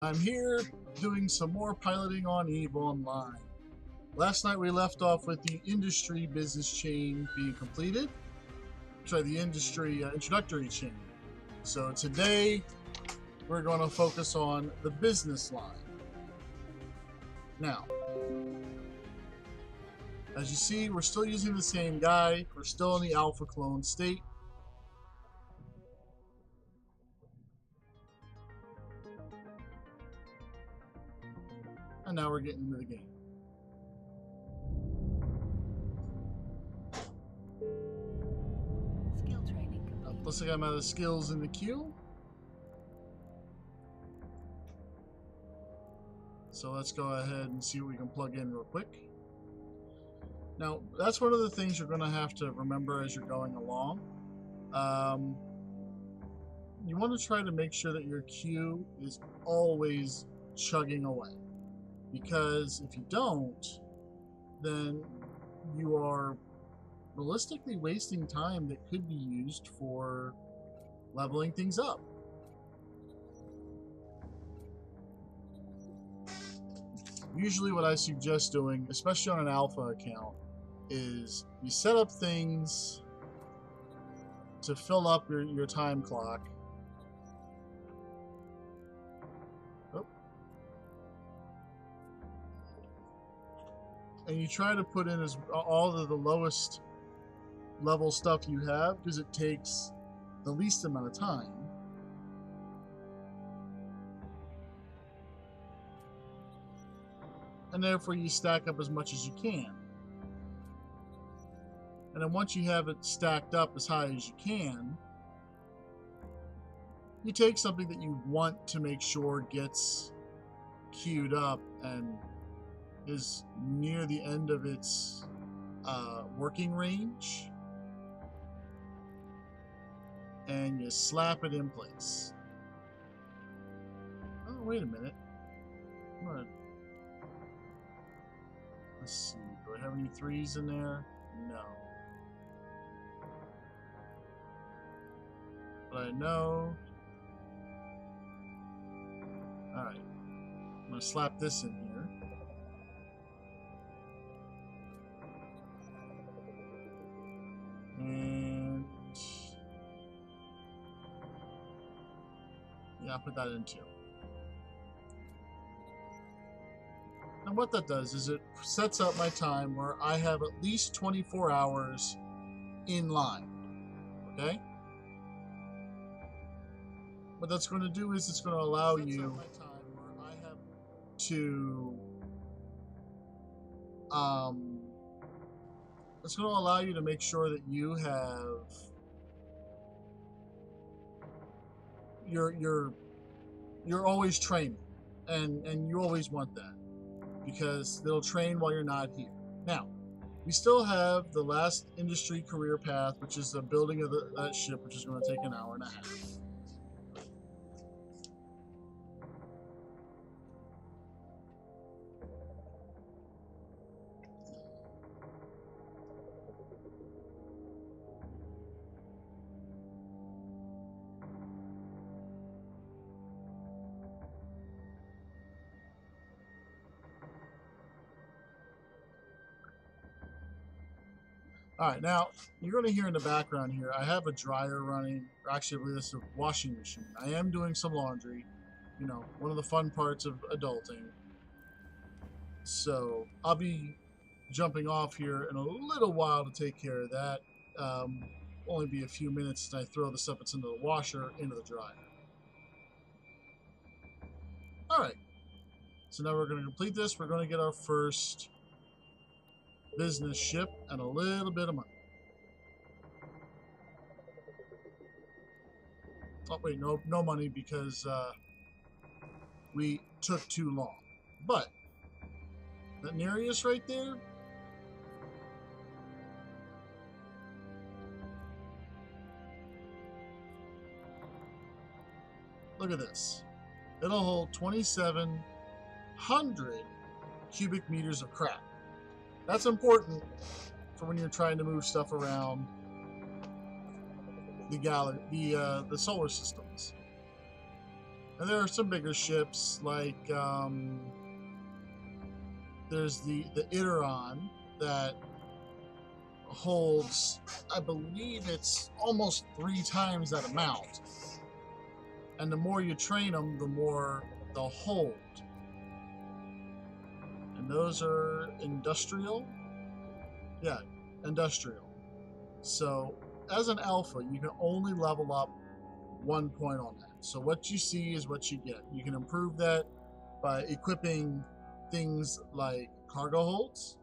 I'm here doing some more piloting on EVE Online. Last night we left off with the industry business chain being completed. Sorry, the industry introductory chain. So today we're going to focus on the business line. Now, as you see, we're still using the same guy. We're still in the alpha clone state. And now we're getting into the game. Skill training complete. Looks like I'm out of skills in the queue. So let's go ahead and see what we can plug in real quick. Now, that's one of the things you're going to have to remember as you're going along. You want to try to make sure that your queue is always chugging away. Because if you don't, then you are realistically wasting time that could be used for leveling things up. Usually what I suggest doing, especially on an alpha account, is you set up things to fill up your time clock. Oh. And you try to put in all of the lowest level stuff you have, because it takes the least amount of time. And therefore you stack up as much as you can. And then once you have it stacked up as high as you can, you take something that you want to make sure gets queued up and is near the end of its working range, and you slap it in place. Oh, wait a minute. Let's see, do I have any threes in there? No. But I know. Alright. I'm going to slap this in here. And yeah, I'll put that in too. And what that does is it sets up my time where I have at least 24 hours in line. Okay? What that's going to do is it's going to allow you to it's going to allow you to make sure that you have you're always training, and you always want that, because they'll train while you're not here. Now, we still have the last industry career path, which is the building of that ship, which is going to take an hour and a half. Alright, now, you're going to hear in the background here, I have a dryer running, or actually I believe this is a washing machine. I am doing some laundry, you know, one of the fun parts of adulting. So, I'll be jumping off here in a little while to take care of that. Only be a few minutes, and I throw the stuff that's into the washer into the dryer. Alright, so now we're going to complete this. We're going to get our first business ship and a little bit of money. Oh wait, no money, because we took too long. But that Nereus right there, look at this. It'll hold 2,700 cubic meters of crap. That's important for when you're trying to move stuff around the solar systems. And there are some bigger ships, like there's the Iteron that holds, I believe it's almost 3 times that amount. And the more you train them, the more they'll hold. And those are industrial? Yeah, industrial. So as an alpha, you can only level up 1 point on that. So what you see is what you get. You can improve that by equipping things like cargo holds.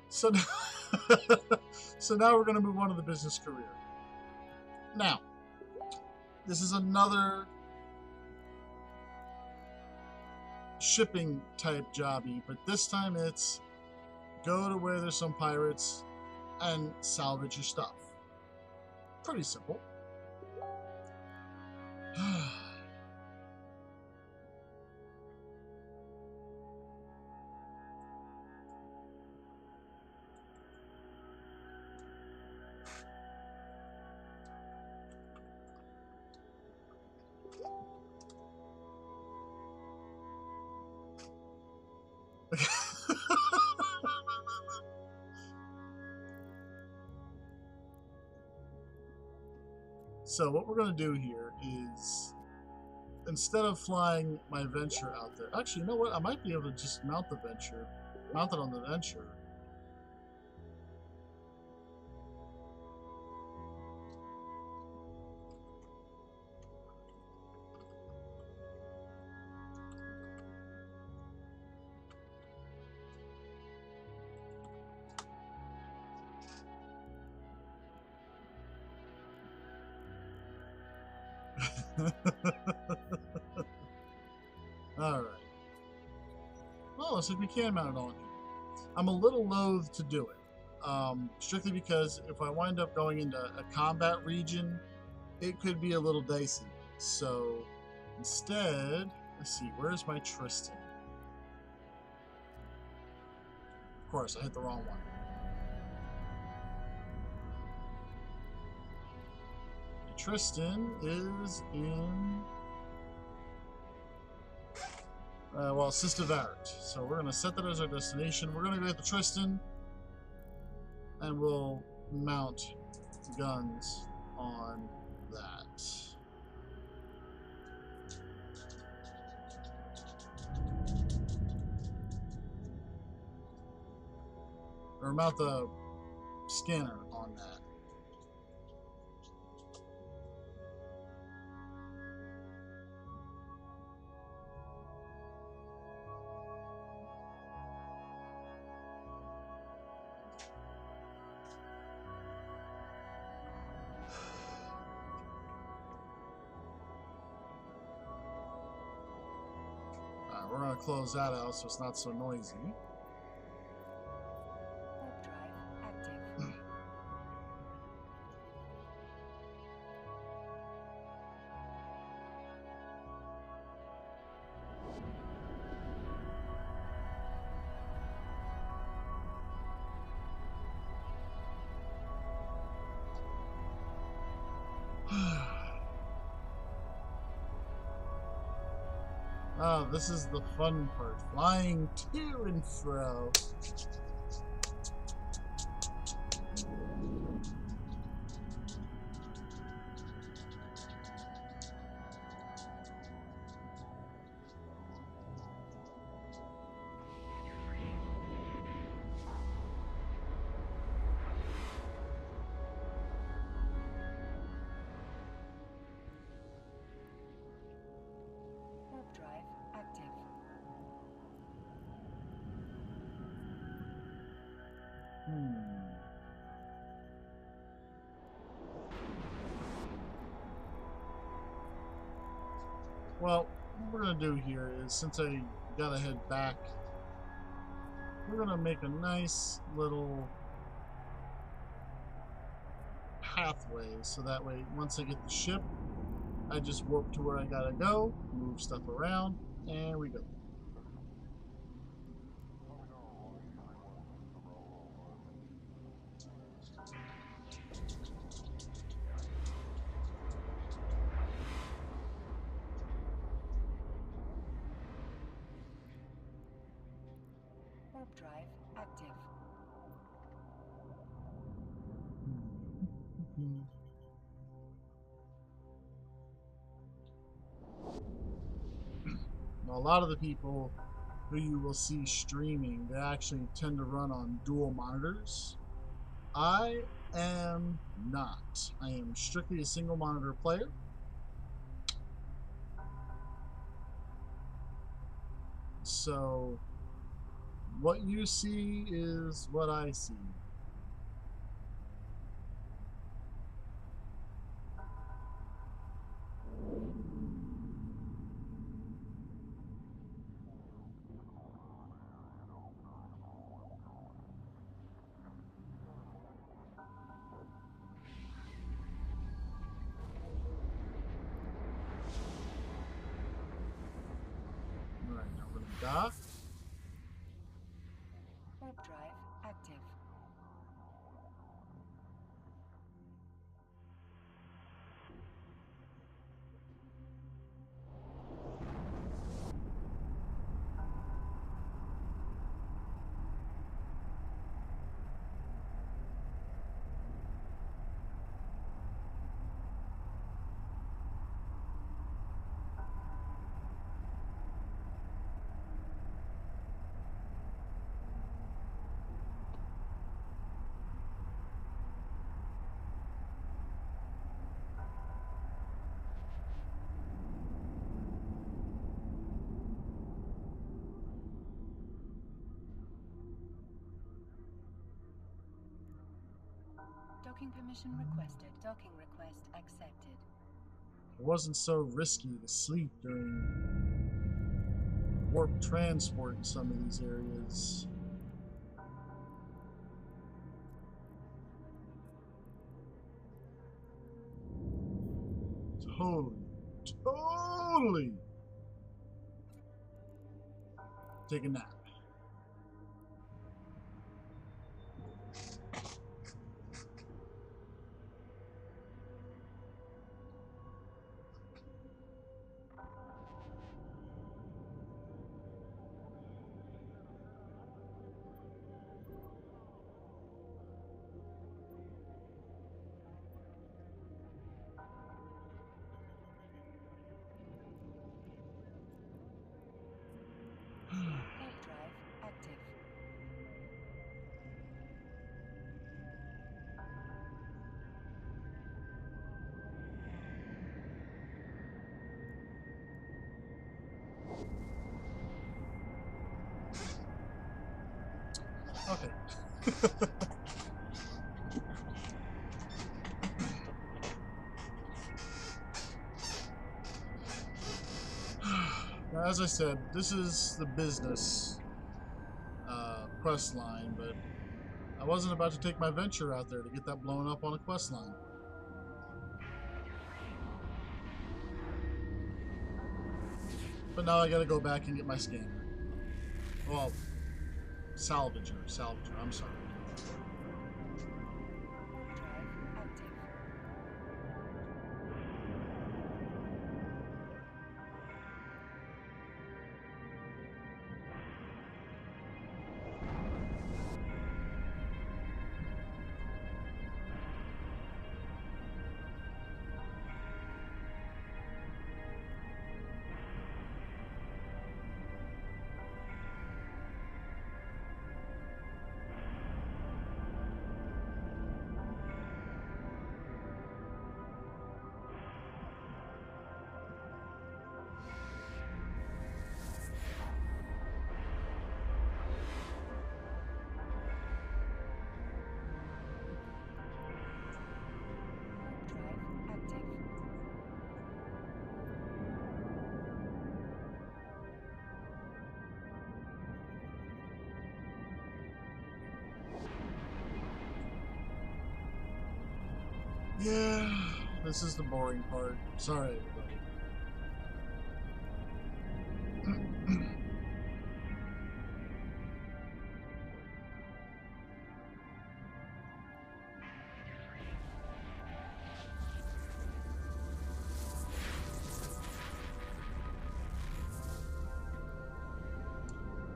So now, so now we're going to move on to the business career. Now, this is another shipping type jobby, but this time it's go to where there's some pirates and salvage your stuff. Pretty simple. So what we're going to do here is, instead of flying my Venture out there, actually, you know what? I might be able to just mount the Venture, mount it on the Venture. Alright. Well, looks like we can mount it on here. I'm a little loath to do it. Strictly because if I wind up going into a combat region, it could be a little dicey. So, instead, let's see, where's my Tristan? Of course, I hit the wrong one. Tristan is in... well, Sistavarret. So we're going to set that as our destination. We're going to go get the Tristan, and we'll mount guns on that. Or mount the scanner on that. We're going to close that out so it's not so noisy. Warp drive active. Oh, this is the fun part. Flying to and fro. Warp drive active. Well, what we're gonna do here is, since I gotta head back, we're gonna make a nice little pathway so that way once I get the ship, I just warp to where I gotta go, move stuff around, and we go. Warp drive active. Now, a lot of the people who you will see streaming, they actually tend to run on dual monitors. I am not. I am strictly a single monitor player. So what you see is what I see. All right, now we're gonna dock. Warp drive active. Docking permission requested. Docking request accepted. It wasn't so risky to sleep during warp transport in some of these areas. Totally take a nap. Warp drive active. Okay. Now, as I said, this is the business quest line, but I wasn't about to take my venture out there to get that blown up on a quest line. But now I gotta go back and get my scanner. Well, salvager, I'm sorry. Warp drive active. Yeah, this is the boring part. Sorry, everybody.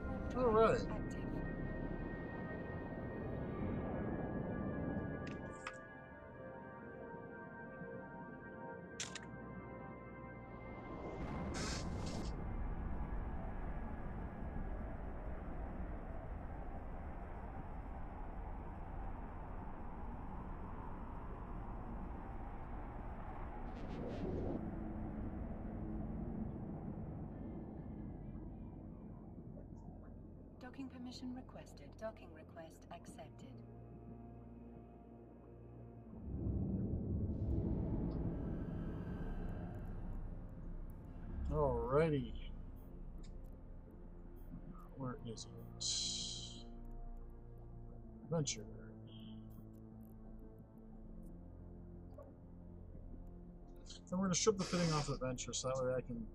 Warp drive All right. active. Docking permission requested. Docking request accepted. Alrighty. Where is it? Adventure. Then we're going to strip the fitting off Adventure so that way I can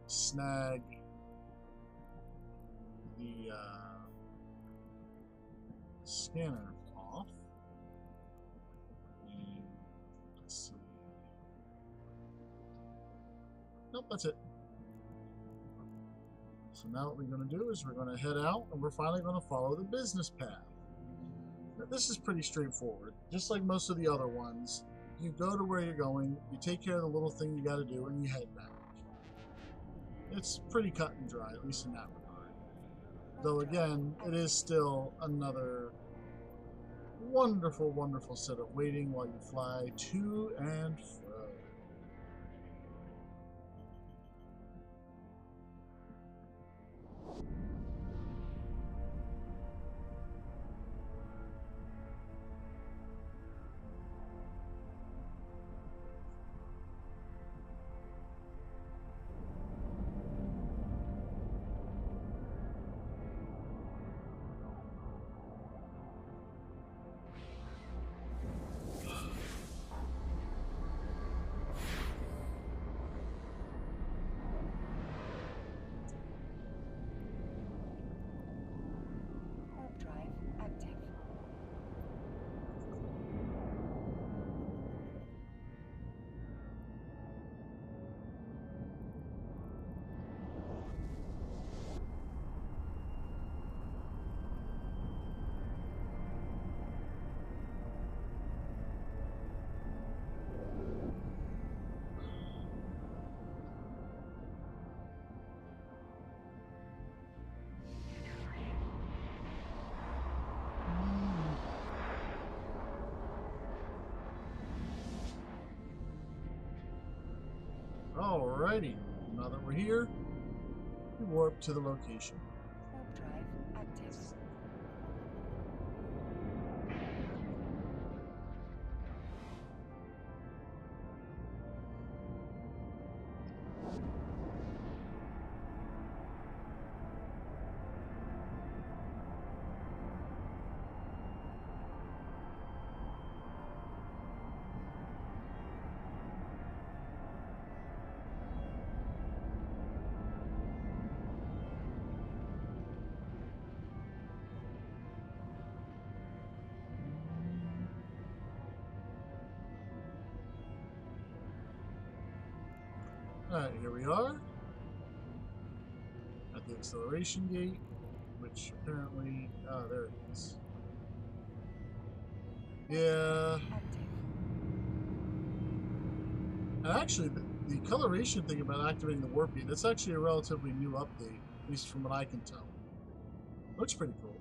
snag the scanner off. And let's see. Nope, that's it. So now what we're going to do is we're going to head out and we're finally going to follow the business path. Now, this is pretty straightforward. Just like most of the other ones, you go to where you're going, you take care of the little thing you got to do, and you head back. It's pretty cut and dry, at least in that regard. Though again, it is still another wonderful, wonderful set of waiting while you fly to and fro. Warp drive active. Alrighty, now that we're here, we warp to the location. Warp drive active. Alright, here we are at the acceleration gate, which apparently, there it is. Yeah, Active. and actually, the coloration thing about activating the warp beam, that's actually a relatively new update, at least from what I can tell. Looks pretty cool.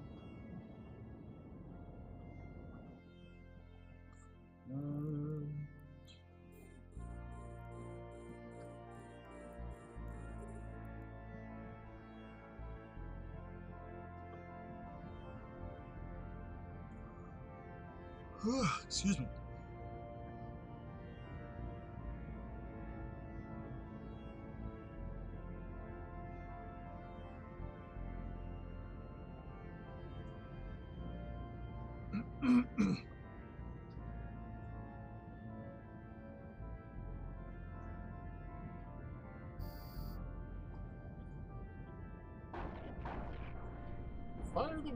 Excuse me.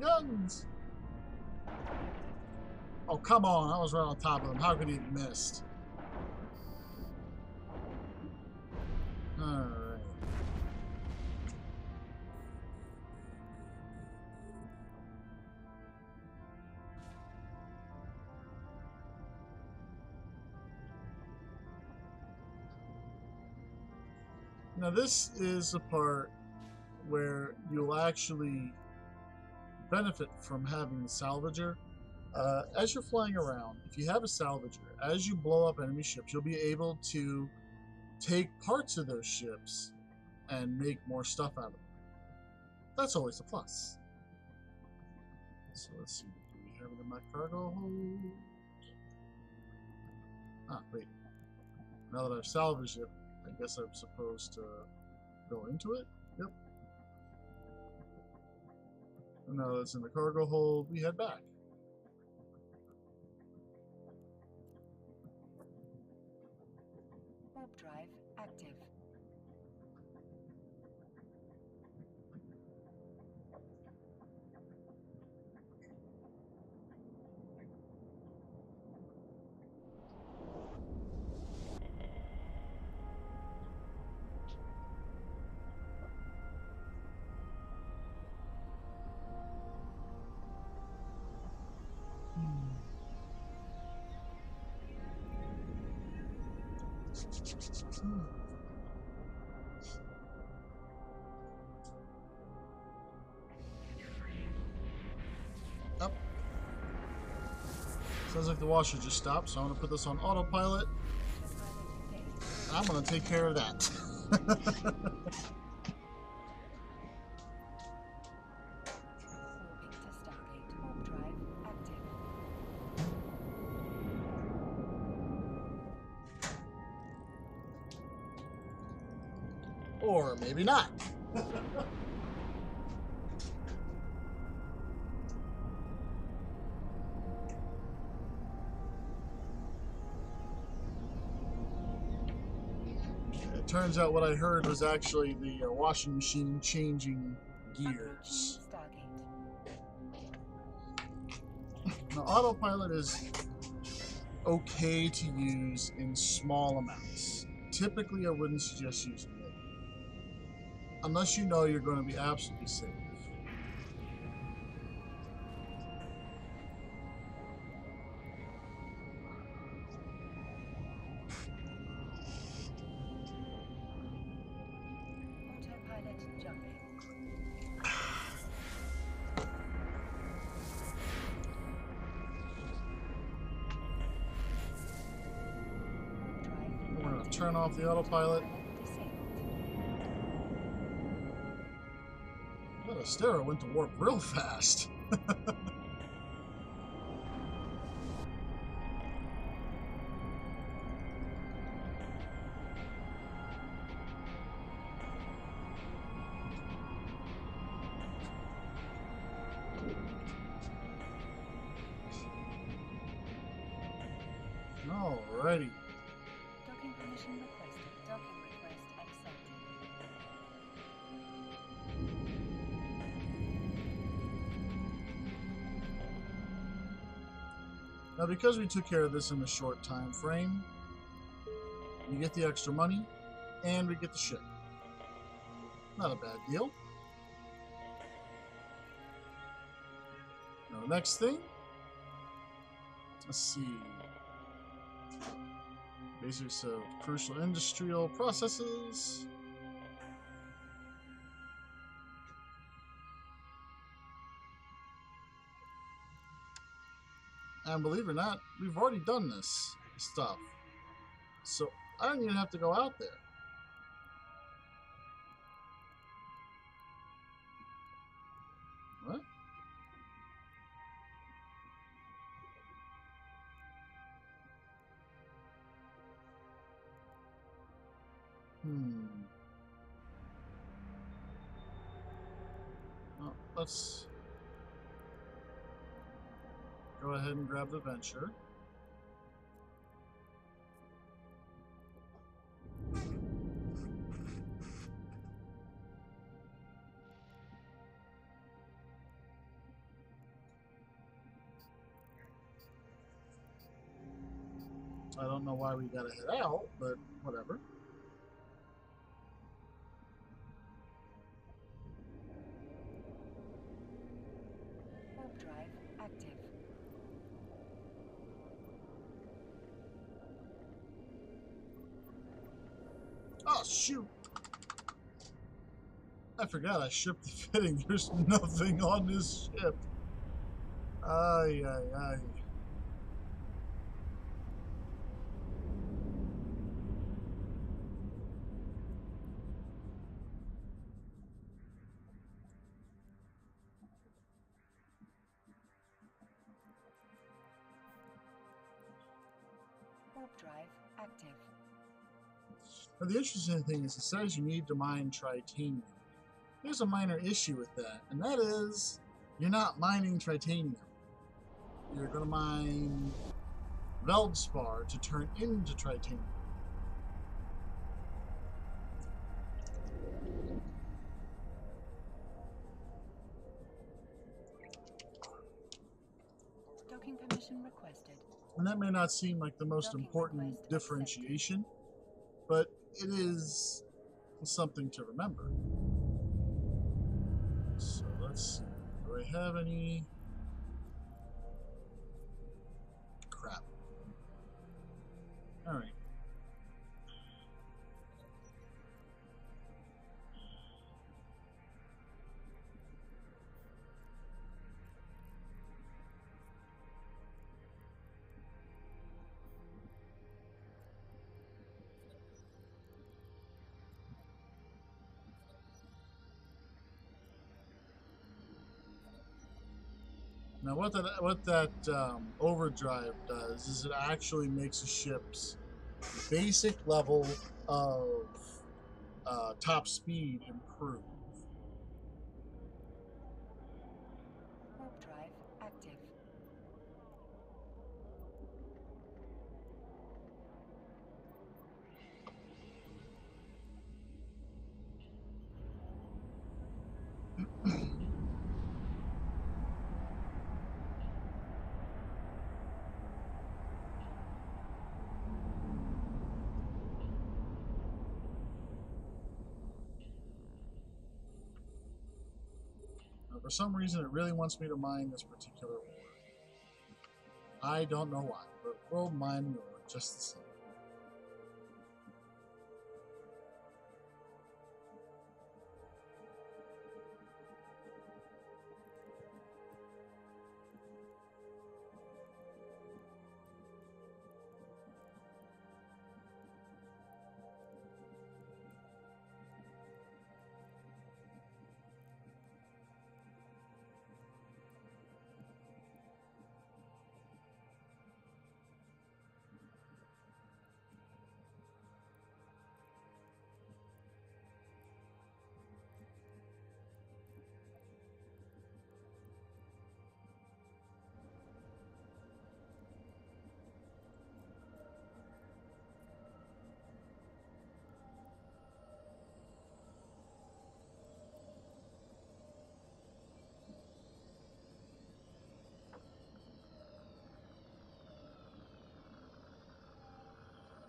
guns! Oh, come on. I was right on top of him. How could he have missed? Alright. Now this is the part where you'll actually benefit from having the salvager. As you're flying around, if you have a salvager, as you blow up enemy ships, you'll be able to take parts of those ships and make more stuff out of them. That's always a plus. So let's see, do we have it in my cargo hold? Ah, wait. Now that I've salvaged it, I guess I'm supposed to go into it? Yep. And now that's in the cargo hold, we head back. Warp drive active. Up. Sounds like the washer just stopped, so I'm going to put this on autopilot. And I'm going to take care of that. Warping to Stargate. Warp drive active. Or maybe not. It turns out what I heard was actually the washing machine changing gears. Stargate. Now, autopilot is okay to use in small amounts. Typically, I wouldn't suggest using it unless you know you're going to be absolutely safe. Autopilot jumping. Warp drive We're going to active. turn off the autopilot. Autopilot disabled. That Astera went to warp real fast. Alrighty. Docking permission requested. Docking request accepted. Now, because we took care of this in a short time frame, you get the extra money, and we get the ship. Not a bad deal. Now, the next thing, let's see. Basics of crucial industrial processes. And believe it or not, we've already done this stuff. So I don't even have to go out there. What? Well, let's go ahead and grab the Venture. I don't know why we gotta head out, but whatever. Warp drive active. Oh, shoot! I forgot I shipped the fitting. There's nothing on this ship. Ay, ay, ay. Warp drive active. Now, the interesting thing is it says you need to mine titanium. There's a minor issue with that, and that is you're not mining titanium. You're going to mine Veldspar to turn into titanium. Docking permission requested. And that may not seem like the most Docking important request differentiation, but it is something to remember. So let's see. Do I have any? Crap. All right. Now, what that overdrive does is it actually makes a ship's basic level of top speed improve. Warp drive active. Now, for some reason, it really wants me to mine this particular ore. I don't know why, but we'll mine the ore just the same.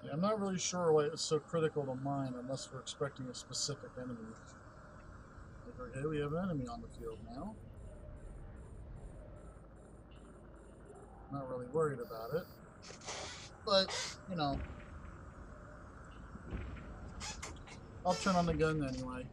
Yeah, I'm not really sure why it's so critical to mine unless we're expecting a specific enemy. Like, okay, we have an enemy on the field now. Not really worried about it. But, you know, I'll turn on the gun anyway.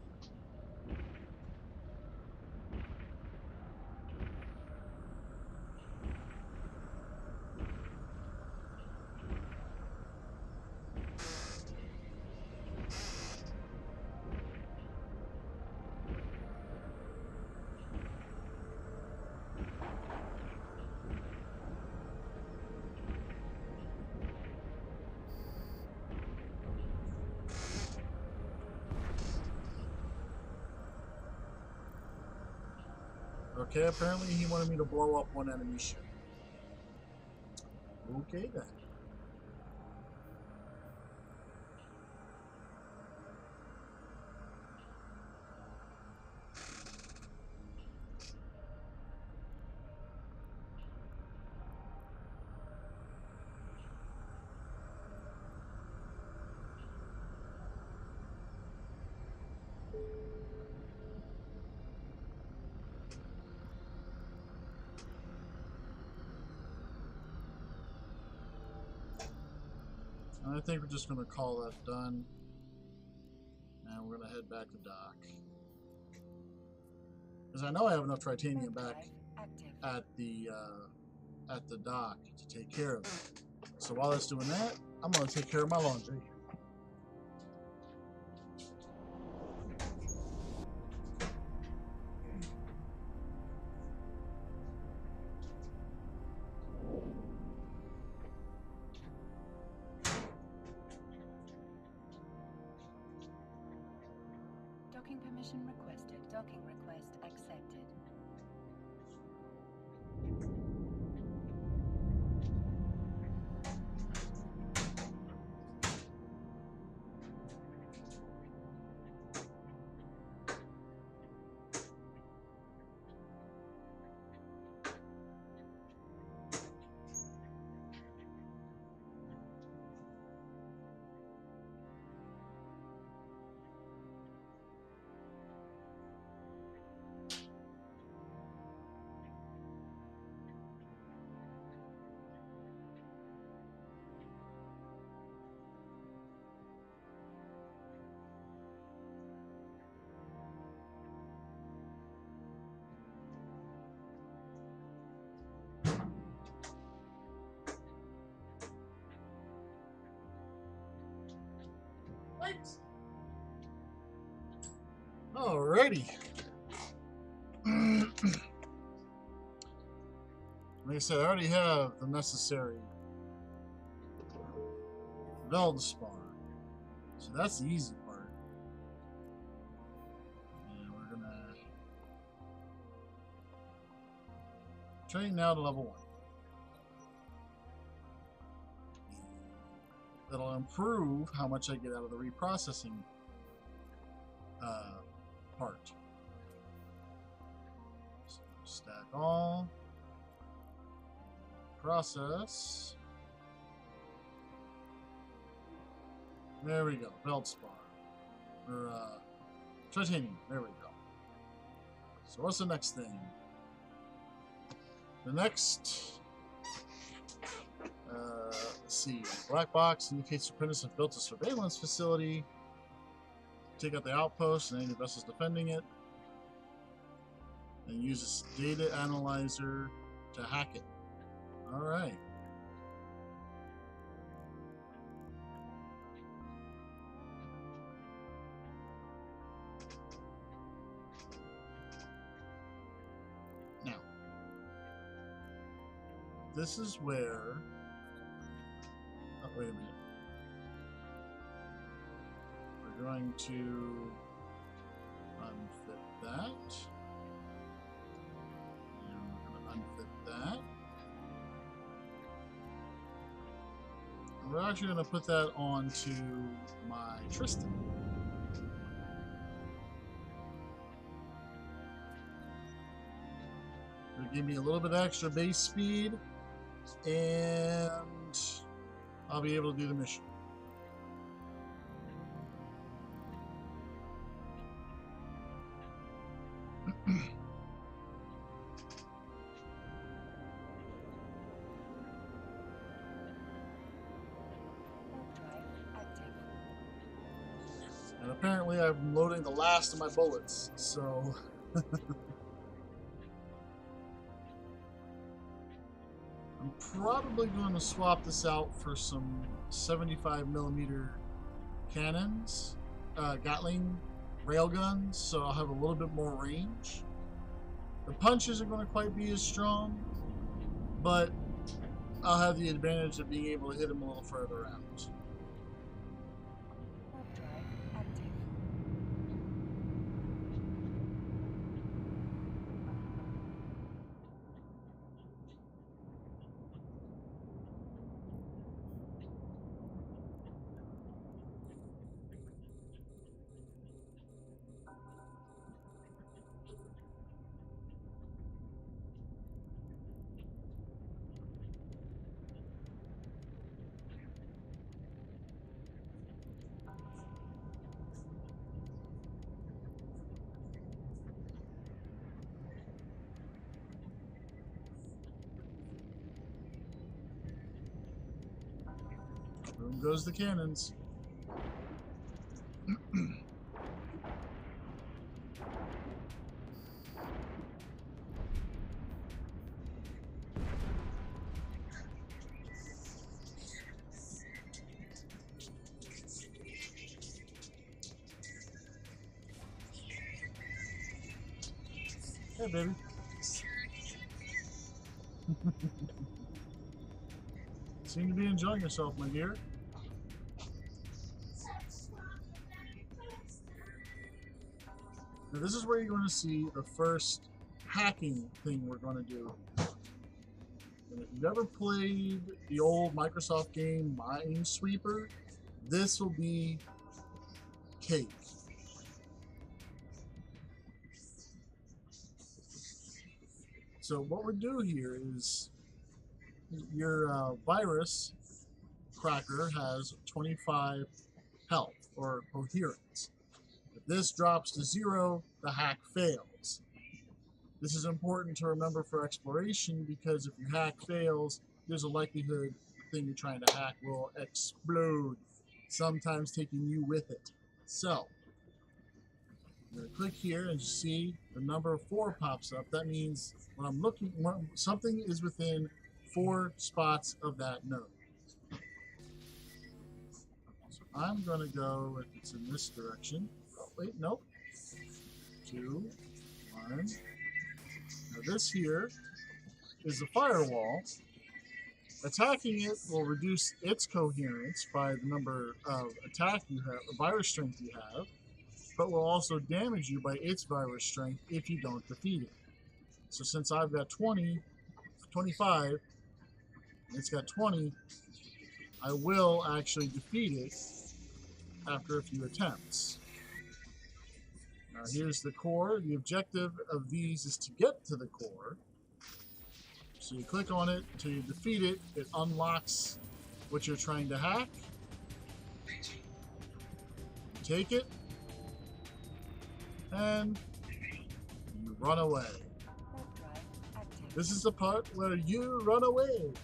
Okay, apparently he wanted me to blow up one enemy ship. Okay then. And I think we're just going to call that done. And we're going to head back to dock. Because I know I have enough titanium back at the dock to take care of it. So while it's doing that, I'm going to take care of my laundry. Docking permission requested. Docking request accepted. Thanks. Alrighty. Like I said, I already have the necessary Veldspar. So that's the easy part. And we're gonna train now to level 1. That'll improve how much I get out of the reprocessing part. So stack all. Process. There we go. Veldspar. Or titanium. There we go. So what's the next thing? The next let's see. Black box indicates the apprentice have built a surveillance facility. Take out the outpost and any vessels defending it. And use this data analyzer to hack it. Alright. Now, this is where... Oh, wait a minute. We're going to unfit that. And we're going to unfit that. We're actually going to put that onto my Tristan. It'll give me a little bit extra base speed, and I'll be able to do the mission. And apparently I'm loading the last of my bullets, so... I'm probably going to swap this out for some 75mm cannons, Gatling railguns, so I'll have a little bit more range. The punch isn't going to quite be as strong, but I'll have the advantage of being able to hit them a little further out. goes the cannons. Hey, baby. Seem to be enjoying yourself, my dear. Now, this is where you're going to see the first hacking thing we're going to do. And if you've ever played the old Microsoft game Minesweeper, this will be cake. So what we do here is your virus cracker has 25 health or coherence. If this drops to 0, the hack fails. This is important to remember for exploration because if your hack fails, there's a likelihood the thing you're trying to hack will explode, sometimes taking you with it. So, I'm going to click here and see the number 4 pops up. That means when I'm looking, something is within 4 spots of that node. So I'm going to go, if it's in this direction. Oh, wait, nope. 2, 1. Now this here is the firewall. Attacking it will reduce its coherence by the number of attack you have, virus strength you have, but will also damage you by its virus strength if you don't defeat it. So since I've got 25, and it's got 20, I will actually defeat it after a few attempts. Now here's the core. The objective of these is to get to the core. So you click on it until you defeat it. It unlocks what you're trying to hack. You take it. And you run away. This is the part where you run away.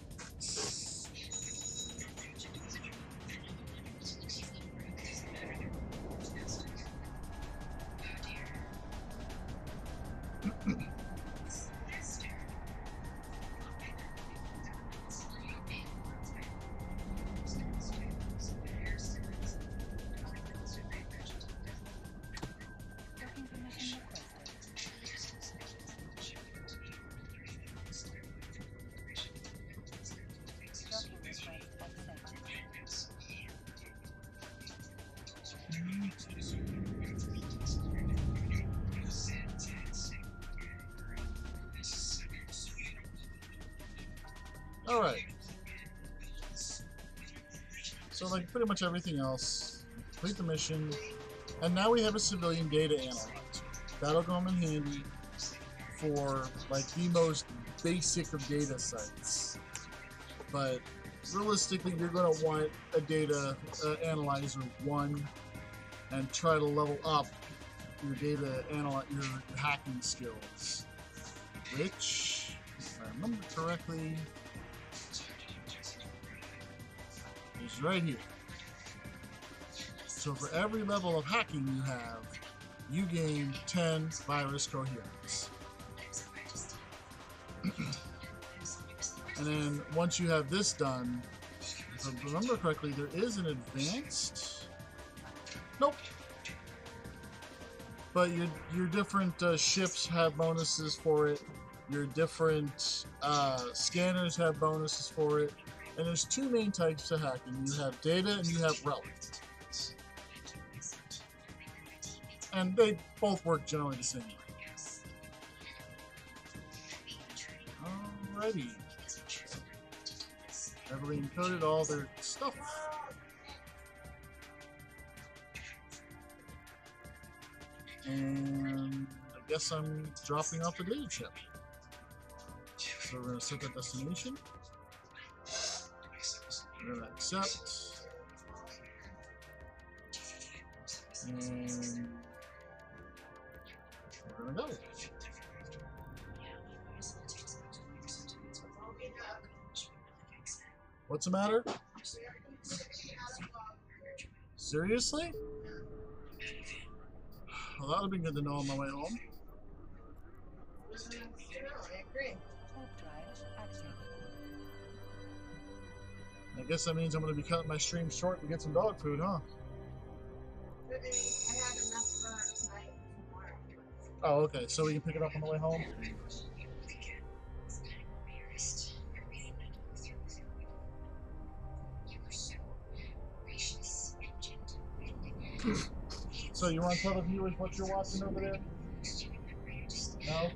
Alright. So like pretty much everything else, complete the mission, and now we have a civilian data analyzer. That'll come in handy for like the most basic of data sites. But realistically, you're going to want a data analyzer 1 and try to level up your your hacking skills, which, if I remember correctly, is right here. So for every level of hacking you have, you gain 10 virus coherence. And then once you have this done, if I remember correctly, there is an advanced. Nope. But your different ships have bonuses for it. Your different scanners have bonuses for it. And there's 2 main types of hacking. You have data and you have relic. And they both work generally the same way. Alrighty. Heavily encoded all their stuff. And I guess I'm dropping off the data chip. So we're going to set that destination. We're going to accept. And we're going to go. What's the matter? Seriously? Well, that would have been good to know on my way home. I agree. Warp drive active. I guess that means I'm going to be cutting my stream short to get some dog food, huh? I had enough for tonight and tomorrow. Oh, okay. So we can pick it up on the way home? So you want to tell the viewers what you're watching over there? No?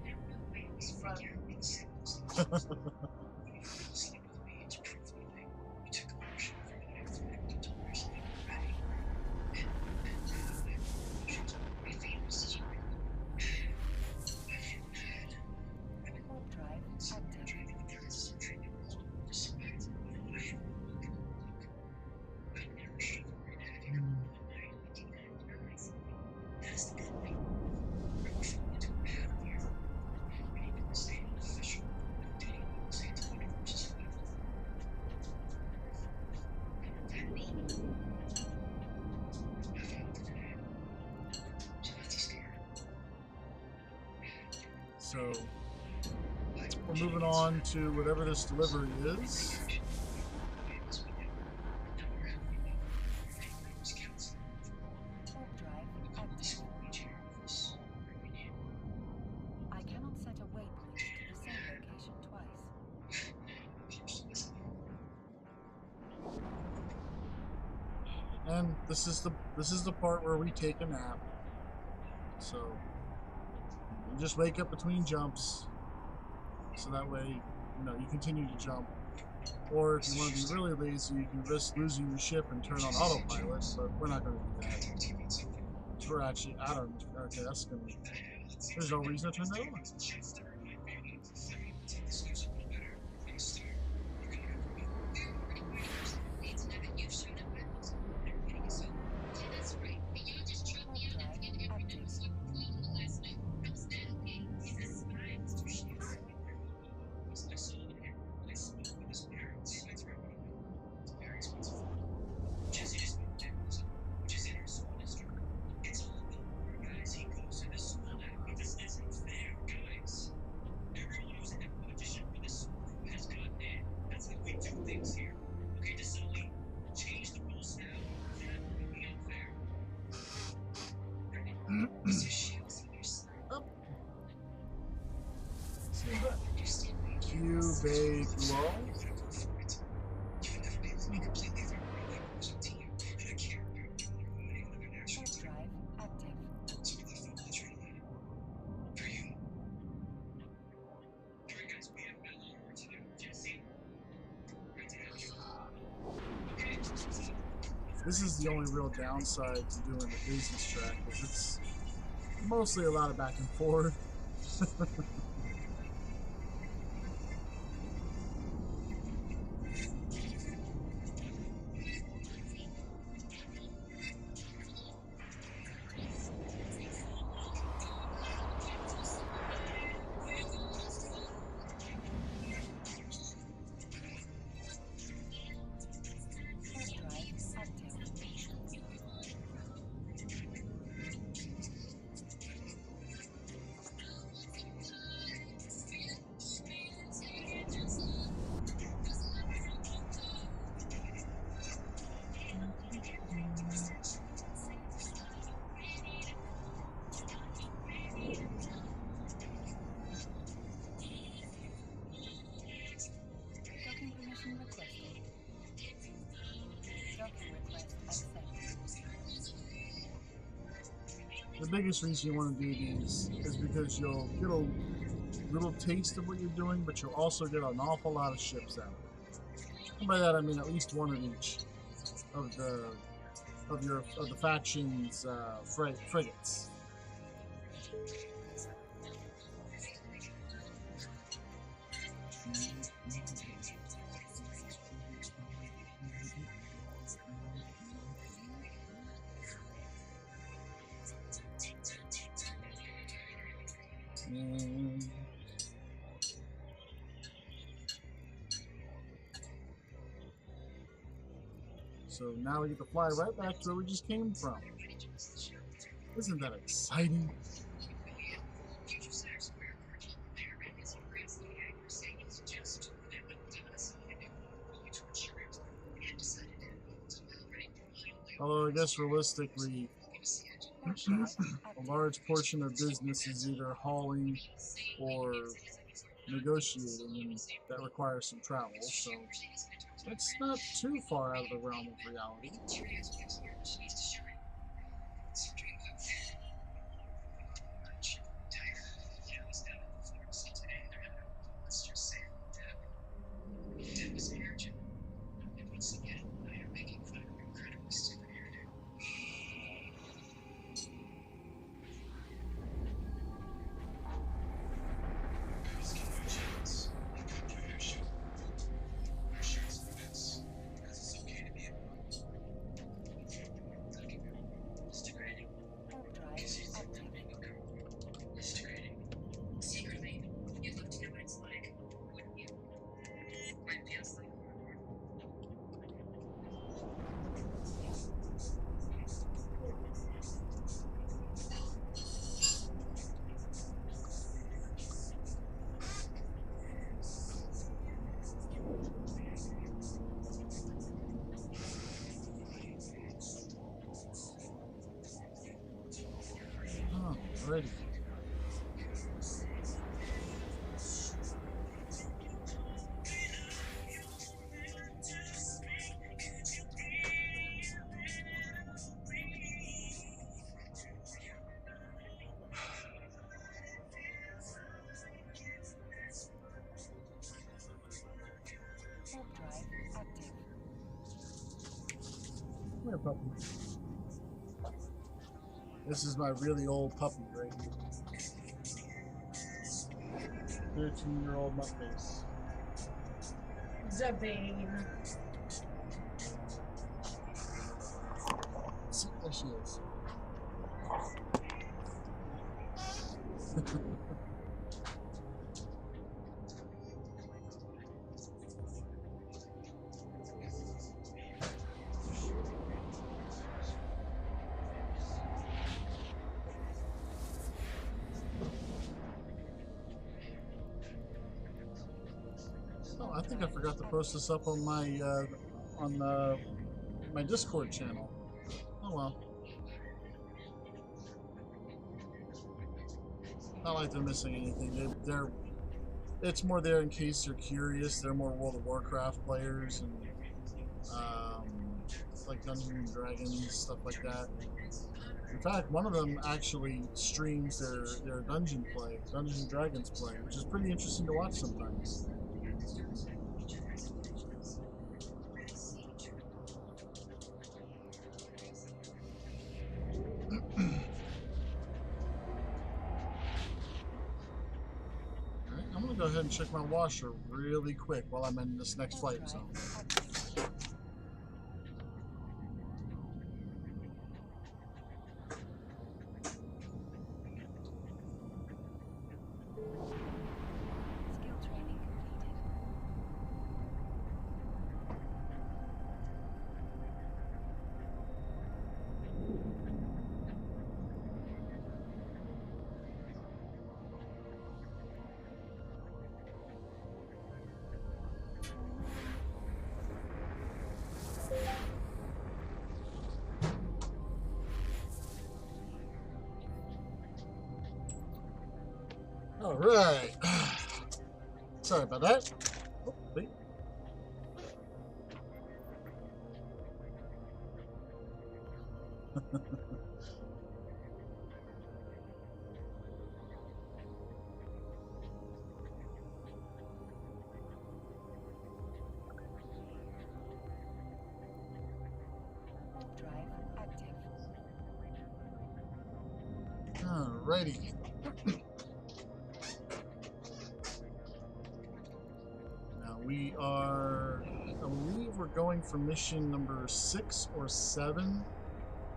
Warp drive active. So we're moving on to whatever this delivery is. Warp drive active. I cannot set a waypoint to the same location twice. And this is the part where we take a nap. So you just wake up between jumps, so that way you continue to jump. Or if you want to be really lazy, you can risk losing your ship and turn on autopilot. But we're not going to do that. We're actually out of our desk, and there's no reason to turn that on. Warp drive active. Q-Bay Glow. Warp drive active. This is the only real downside to doing the business track, is it's mostly a lot of back and forth. Warp drive active. Docking permission requested. Docking request accepted. The biggest reason you want to do these is because you'll get a little taste of what you're doing, but you'll also get an awful lot of ships out of it. And by that I mean at least one of each of the faction's frigates. So now we get to fly right back to where we just came from. Isn't that exciting? Although I guess realistically, a large portion of business is either hauling or negotiating, and that requires some travel, so it's not too far out of the realm of reality. Alrighty. Come here, puppy. This is my really old puppy right here. 13-year-old nutface. Zabane. See, there she is. Oh, I think I forgot to post this up on my my Discord channel. Oh well. Not like they're missing anything. It's more there in case you're curious. They're more World of Warcraft players and like Dungeons and Dragons, stuff like that. In fact, one of them actually streams their Dungeons and Dragons play, which is pretty interesting to watch sometimes. I'm gonna go ahead and check my washer really quick while I'm in this next flight zone. All right. Sorry about that. Oh, wait. Alrighty. Now we are, I believe we're going for mission number 6 or 7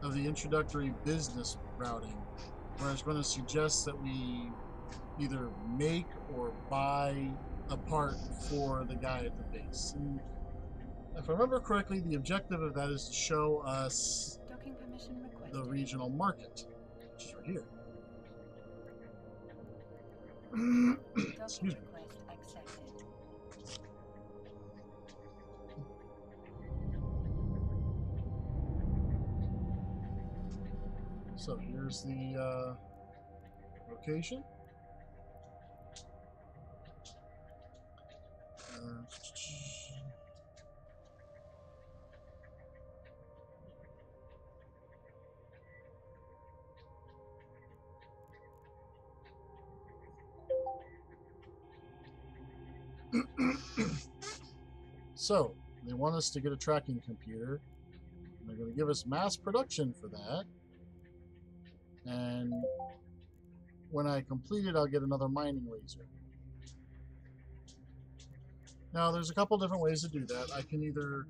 of the introductory business routing, where I was going to suggest that we either make or buy a part for the guy at the base. And If I remember correctly, the objective of that is to show us Docking permission requested. the regional market, which is right here. Docking Excuse me. request accepted. So here's the location. So they want us to get a tracking computer. And they're going to give us mass production for that. And when I complete it, I'll get another mining laser. Now, there's a couple different ways to do that. I can either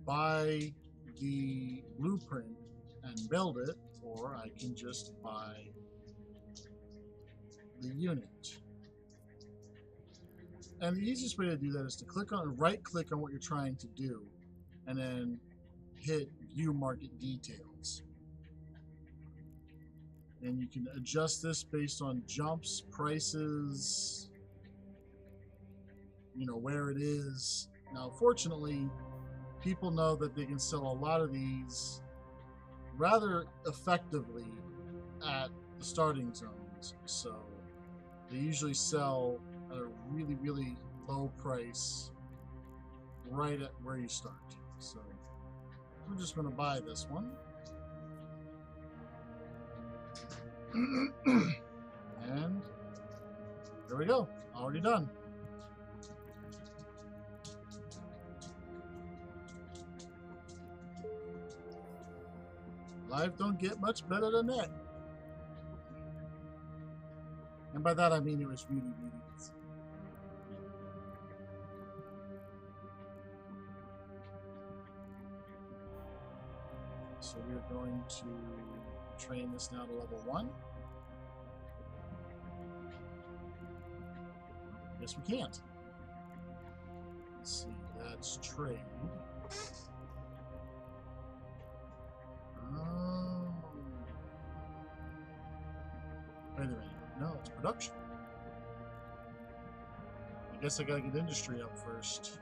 buy the blueprint and build it, or I can just buy the unit. And the easiest way to do that is to right-click on what you're trying to do, and then hit View Market Details. And you can adjust this based on jumps, prices, you know, where it is. Now, fortunately, people know that they can sell a lot of these rather effectively at the starting zones. So they usually sell at a really, really low price right at where you start. So we're just going to buy this one. And there we go. Already done. Life don't get much better than that. And by that I mean it was really, really easy. So we're going to train this now to level 1. Yes, we can't. Let's see, that's trade. Wait a minute. No, it's production. I guess I gotta get industry up first.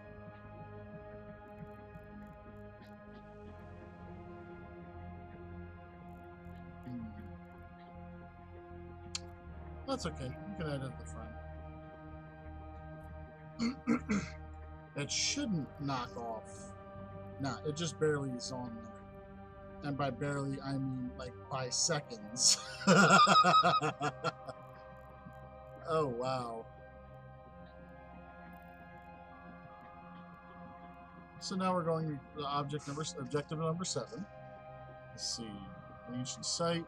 That's okay. You can add it at the front. That shouldn't knock off. Nah, it just barely is on there. And by barely, I mean like by seconds. Oh, wow. So now we're going to objective number 7. Let's see. Ancient site.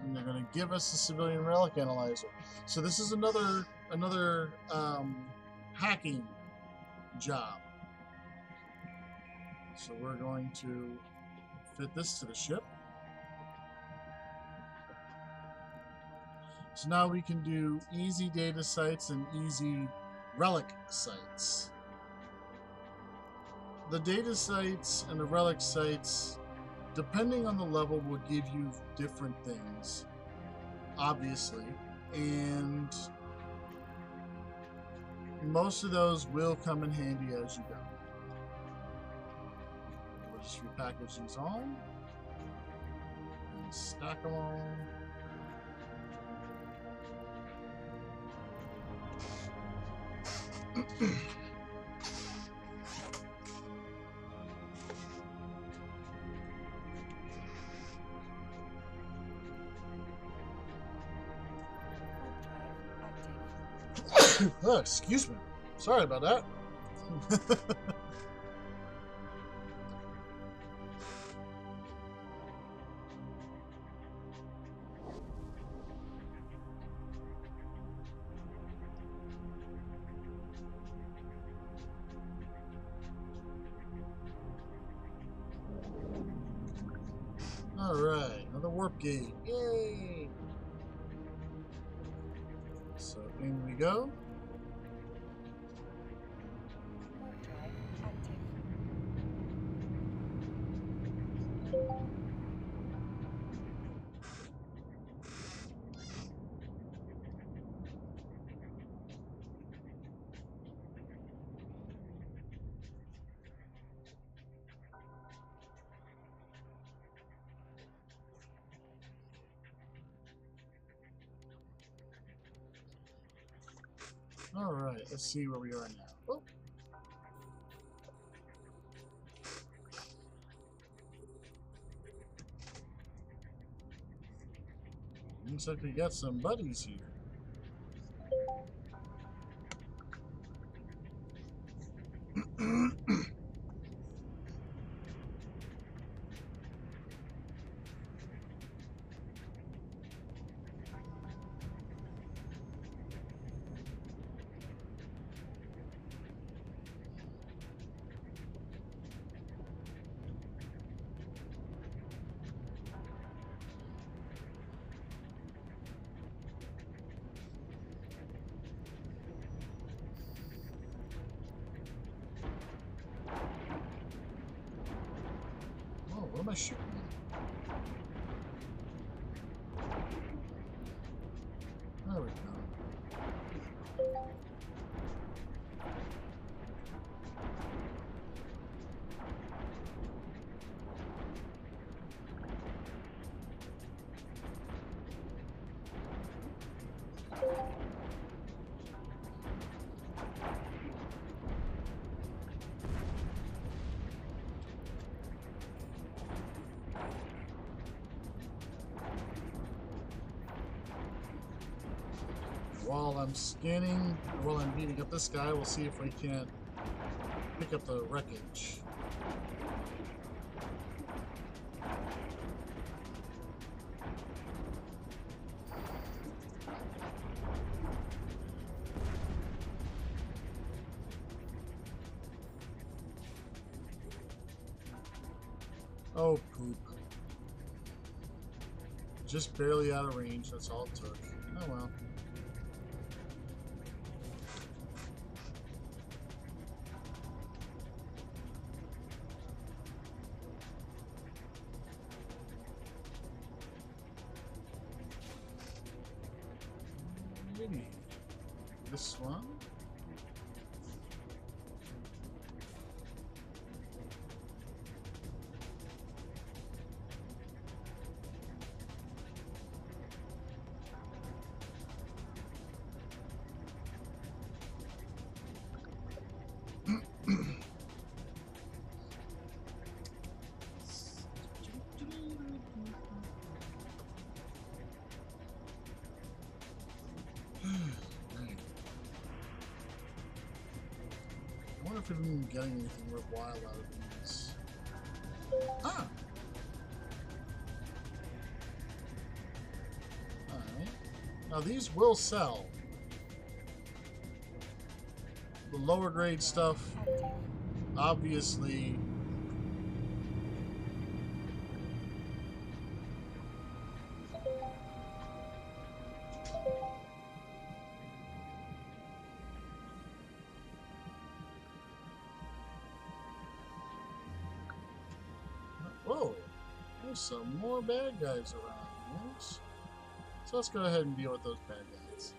And they're going to give us the civilian relic analyzer. So this is another hacking job. So we're going to fit this to the ship. So now we can do easy data sites and easy relic sites. The data sites and the relic sites, depending on the level, will give you different things, obviously, and most of those will come in handy as you go. We'll just repackage these on and stack them on. Oh, excuse me. Sorry about that. All right, another warp gate. Yay! we go. Warp drive active. Alright, let's see where we are now. Oh. Looks like we got some buddies here. Oh, what am I shooting at? There we go. While I'm scanning, while I'm beating up this guy, we'll see if we can't pick up the wreckage. Oh, poop. Just barely out of range, that's all it took. Oh well. Maybe this one? I wonder if we've been getting anything worthwhile out of these. Ah! Alright. Now these will sell. The lower grade stuff, Active. obviously. Whoa! There's some more bad guys around. Yes. So let's go ahead and deal with those bad guys.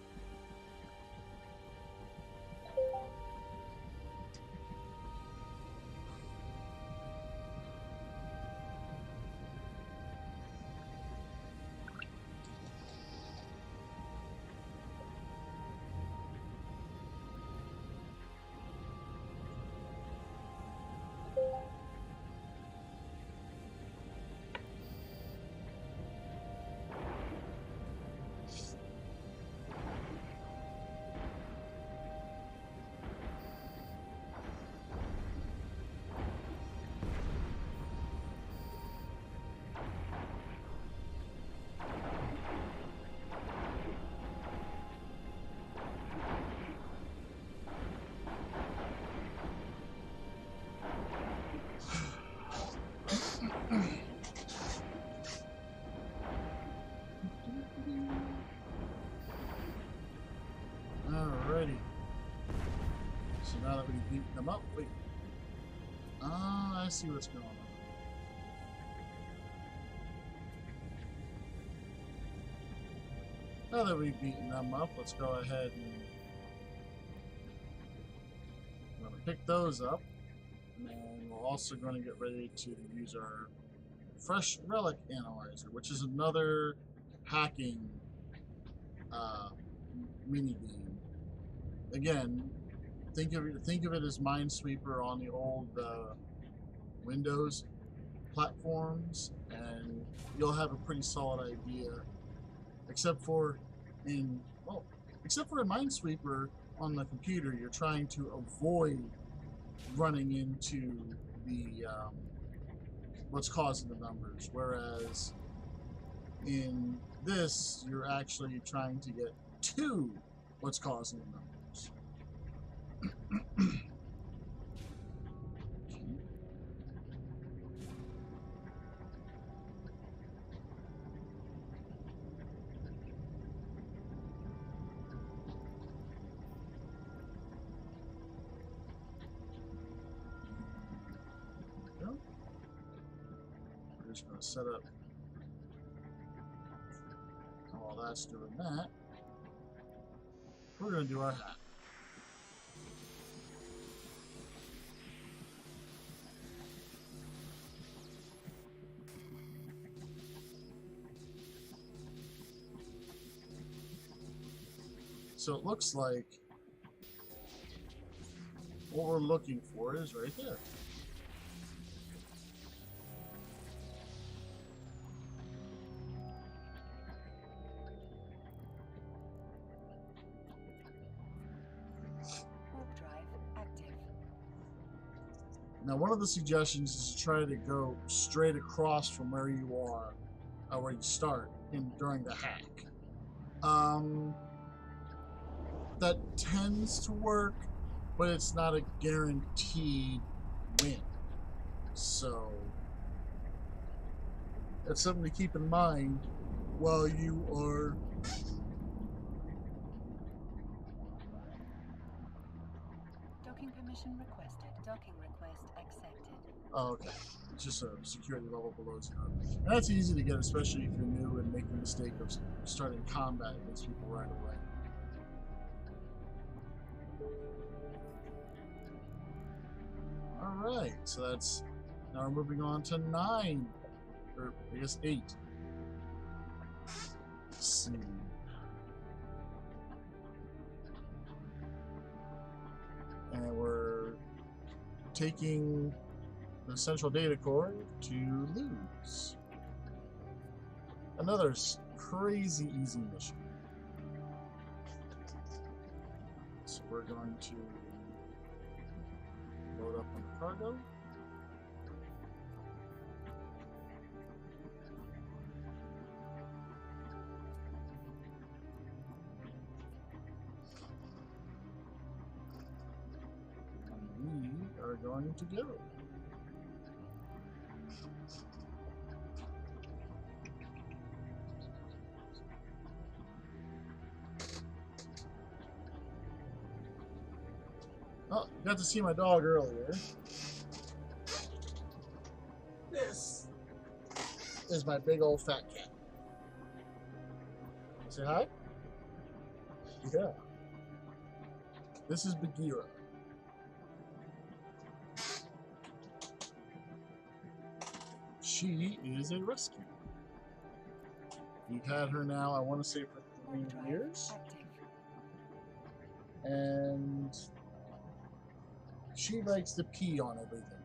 them up. Wait. Ah, I see what's going on. Now that we've beaten them up, let's go ahead and I'm going to pick those up. And we're also going to get ready to use our Fresh Relic Analyzer, which is another hacking mini beam. Again, think of it as Minesweeper on the old Windows platforms, and you'll have a pretty solid idea. Except for in Minesweeper on the computer, you're trying to avoid running into the what's causing the numbers, whereas in this you're actually trying to get to what's causing the numbers. We're just going to set up while that's doing that. We're going to do our hat. So it looks like what we're looking for is right there. Warp drive active. Now, one of the suggestions is to try to go straight across from where you are, where you start during the hack. That tends to work, but it's not a guaranteed win. So that's something to keep in mind while you are Docking permission requested. Docking request accepted. oh, okay. It's just a security level below 0. And that's easy to get, especially if you're new and make the mistake of starting combat against people right away. Alright, so that's... Now we're moving on to 9. Or, I guess, 8. Let's see. And we're taking the central data core to lose. Another crazy easy mission. So we're going to load up on the cargo. And we are going to go. Oh, you got to see my dog earlier. This is my big old fat cat. Say hi? Yeah. This is Bagheera. She is a rescue. We've had her now, I want to say, for 3 years. And she likes to pee on everything.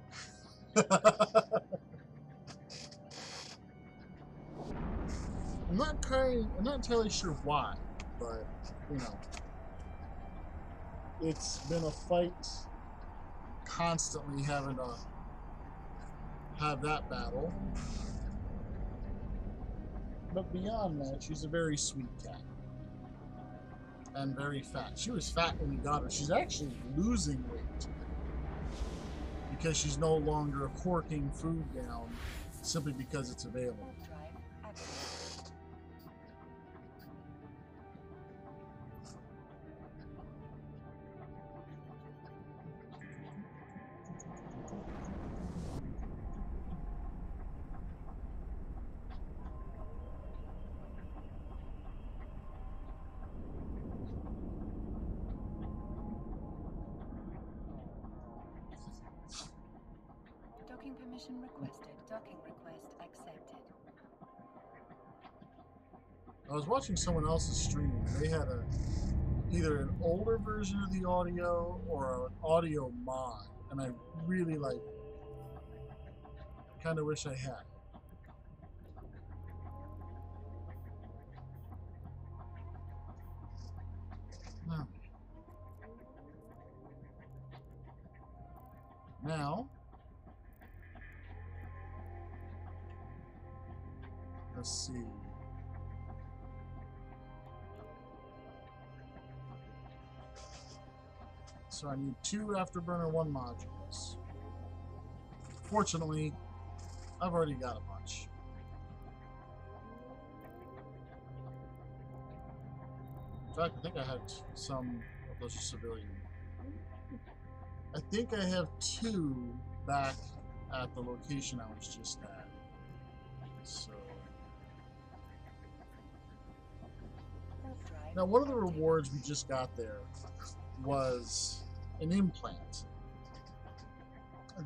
I'm not entirely sure why, but you know, it's been a fight constantly having to have that battle. But beyond that, she's a very sweet cat. And very fat. She was fat when we got her. She's actually losing weight. Because she's no longer corking food down simply because it's available. Warp drive active. Permission requested. Docking request accepted. I was watching someone else's stream, and they had either an older version of the audio or an audio mod, and I really kind of wish I had. No. Now, let's see. So I need 2 Afterburner 1 modules. Fortunately, I've already got a bunch. In fact, I think I had some of those civilian. I think I have 2 back at the location I was just at. So now, one of the rewards we just got there was an implant.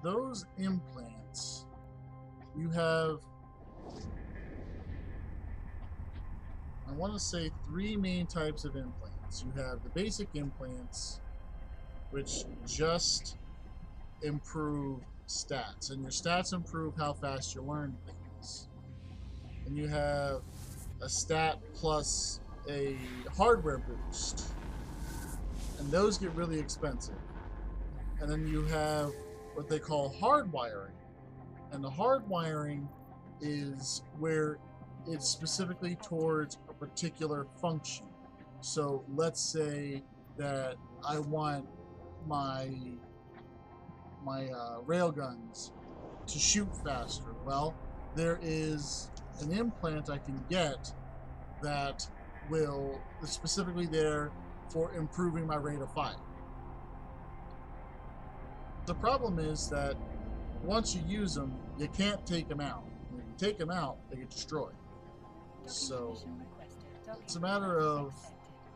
Those implants, you have, I want to say, 3 main types of implants. You have the basic implants, which just improve stats, and your stats improve how fast you learn things. And you have a stat plus a hardware boost, and those get really expensive. And then you have what they call hardwiring, and the hardwiring is where it's specifically towards a particular function. So let's say that I want my railguns to shoot faster. Well, there is an implant I can get that is specifically there for improving my rate of fire. The problem is that once you use them, you can't take them out. When you take them out, they get destroyed. So it's a matter of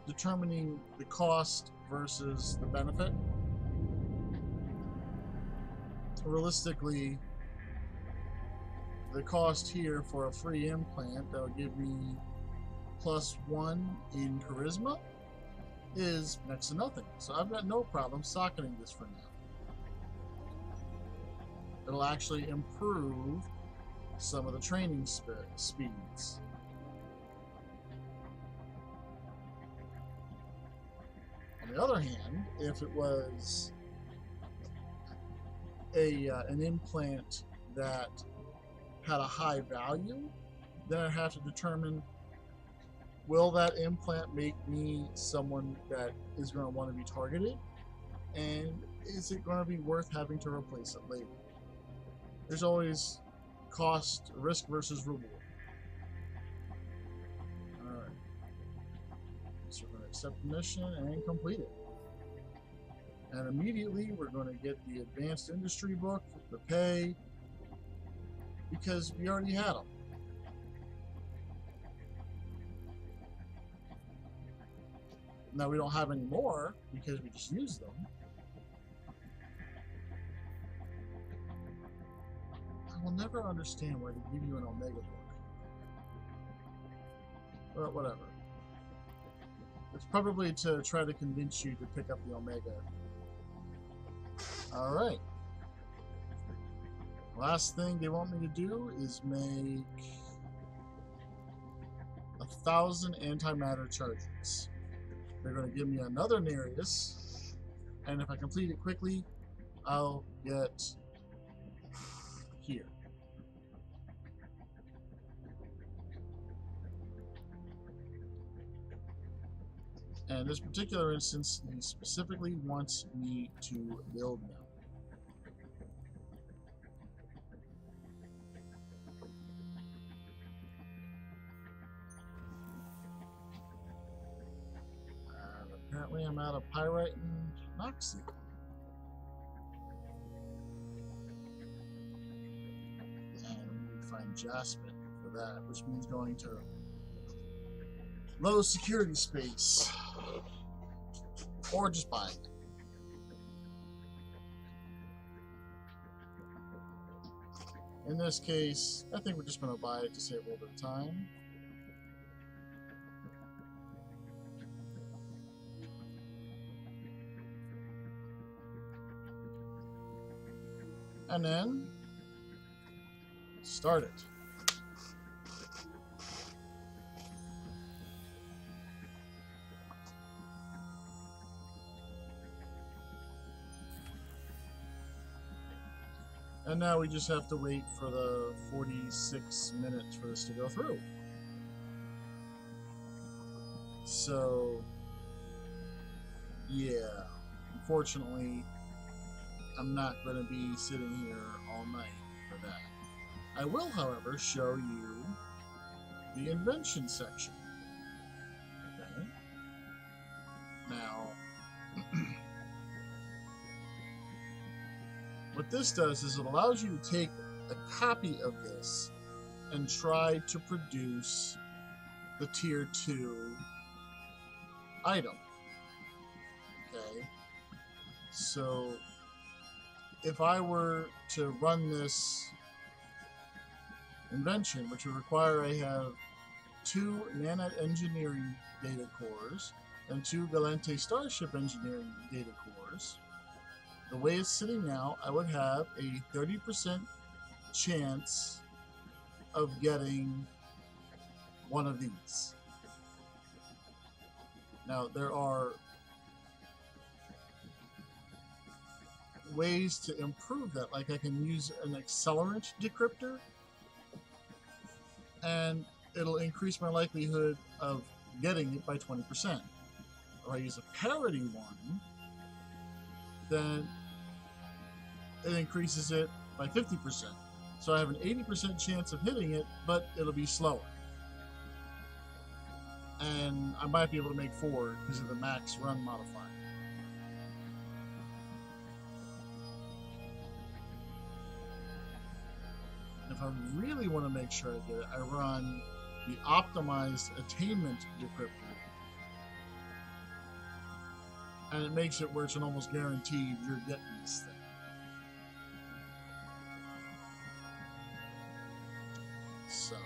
determining the cost versus the benefit. Realistically, the cost here for a free implant that'll give me +1 in charisma is next to nothing. So I've got no problem socketing this for now. It'll actually improve some of the training speeds. On the other hand, if it was an implant that had a high value, then I'd have to determine, will that implant make me someone that is going to want to be targeted? And is it going to be worth having to replace it later? There's always risk versus reward. Alright. So we're going to accept the mission and complete it. And immediately we're going to get the advanced industry book, the pay, because we already had them. Now we don't have any more because we just used them. I will never understand why they give you an Omega book. But whatever. It's probably to try to convince you to pick up the Omega. Alright. Last thing they want me to do is make 1,000 antimatter charges. They're going to give me another Nereus, and if I complete it quickly, I'll get here. And in this particular instance, he specifically wants me to build them. Apparently I'm out of pyrite and moxie. And we find Jaspin for that, which means going to low security space. Or just buy it. In this case, I think we're just going to buy it to save a little bit of time. And then start it. And now we just have to wait for the 46 minutes for this to go through. So, yeah, unfortunately, I'm not going to be sitting here all night for that. I will, however, show you the invention section. Okay. Now, what this does is it allows you to take a copy of this and try to produce the tier 2 item. Okay. So if I were to run this invention, which would require I have 2 Nanite Engineering data cores and 2 Galente Starship Engineering data cores, the way it's sitting now, I would have a 30% chance of getting one of these. Now, there are ways to improve that, like I can use an accelerant decryptor, and it'll increase my likelihood of getting it by 20%. Or I use a parity one, then it increases it by 50%. So I have an 80% chance of hitting it, but it'll be slower. And I might be able to make 4 because of the max run modifier. If I really want to make sure I get it, I run the optimized attainment decryptor. And it makes it where it's an almost guaranteed you're getting this thing. So.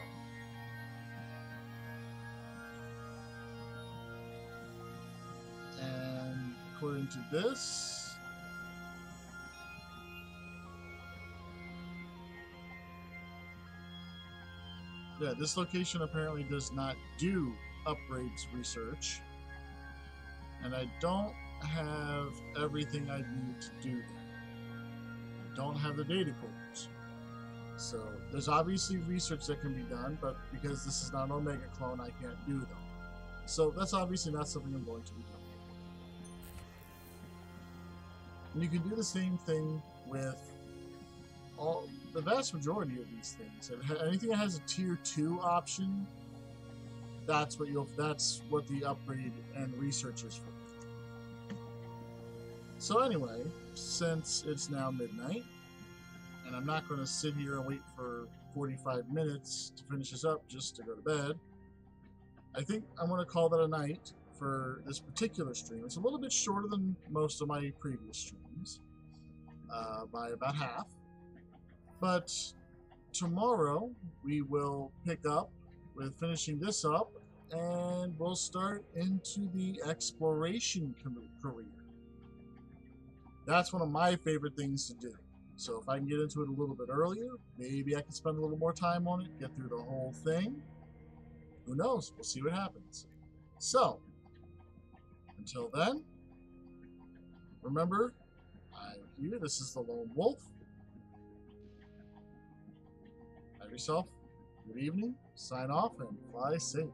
And according to this, yeah, this location apparently does not do upgrades research. And I don't have everything I need to do that. I don't have the data cores. So there's obviously research that can be done, but because this is not an Omega clone, I can't do them. So that's obviously not something I'm going to be doing. And you can do the same thing with the vast majority of these things. Anything that has a tier 2 option, that's what the upgrade and research is for. So anyway, since it's now midnight, and I'm not going to sit here and wait for 45 minutes to finish this up just to go to bed, I think I'm going to call that a night for this particular stream. It's a little bit shorter than most of my previous streams, by about half. But tomorrow we will pick up with finishing this up, and we'll start into the exploration career. That's one of my favorite things to do. So if I can get into it a little bit earlier, maybe I can spend a little more time on it, get through the whole thing. Who knows? We'll see what happens. So, until then, remember, I'm here. This is the Lone Wolf. Have yourself a good evening. Sign off and fly safe.